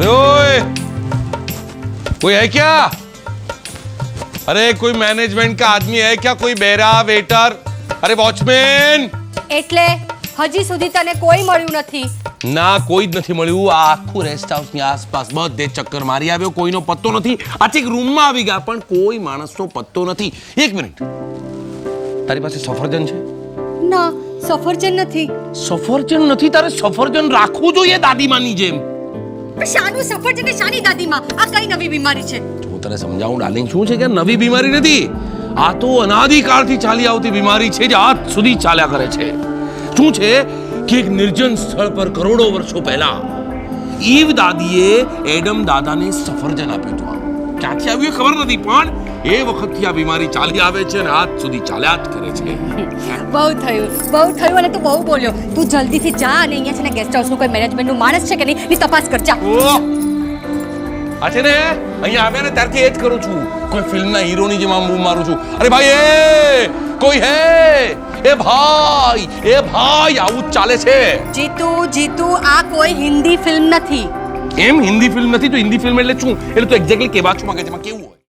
ओए, कोई है क्या? अरे कोई मैनेजमेंट का आदमी है क्या? कोई बेरा वेटर? अरे वॉचमैन! એટલે હજી સુધી તને કોઈ મળ્યું નથી? ના કોઈ જ નથી મળ્યું. આ આખું રેસ્ટ હાઉસની આસપાસ બધે ચક્કર મારી આવ્યો, કોઈનો પત્તો નથી. આ છેક રૂમમાં આવી ગયા પણ કોઈ માણસનો પત્તો નથી. એક મિનિટ, તારી પાસે સફરજન છે? ના, સફરજન નથી. સફરજન નથી? તારે સફરજન રાખવું જોઈએ દાદીમાની જેમ. પણ શાનું સફરજન ને શાની દાદીમાં? આ કઈ નવી બીમારી છે? હું તને સમજાવું ડાર્લિંગ, શું છે કે નવી બીમારી નથી. આ તો અનાદિકાળથી ચાલી આવતી બીમારી છે જે આજ સુધી ચાલ્યા કરે છે. શું છે કે એક નિર્જન સ્થળ પર કરોડો વર્ષો પહેલા ઈવ દાદીએ એડમ દાદાને સફરજન આપ્યું હતું. ક્યાંથી આવ્યું એ ખબર નથી પણ એ વખતથી આ બીમારી ચાલી આવે છે અને આજ સુધી ચાલ્યા જ કરે છે. બહુ થયું અને તું બહુ બોલ્યો. તું જલ્દીથી જા અને અહીંયા છે ને ગેસ્ટ હાઉસનું કોઈ મેનેજમેન્ટનું માણસ છે કે નહીં ની તપાસ કર જા. આ છે ને અહીંયા આવ્યા ને ત્યારથી એ જ કરું છું. કોઈ ફિલ્મના હીરોની જેમ આમ બૂમ મારું છું. અરે ભાઈ એ કોઈ હે? એ ભાઈ આવું જ ચાલે છે. જીતુ આ કોઈ હિન્દી ફિલ્મ નથી. એમ હિન્દી ફિલ્મ નથી તો હિન્દી ફિલ્મ એટલે શું? એટલે તો એક્ઝેક્ટલી કેવા છું માંગે છે, કેવું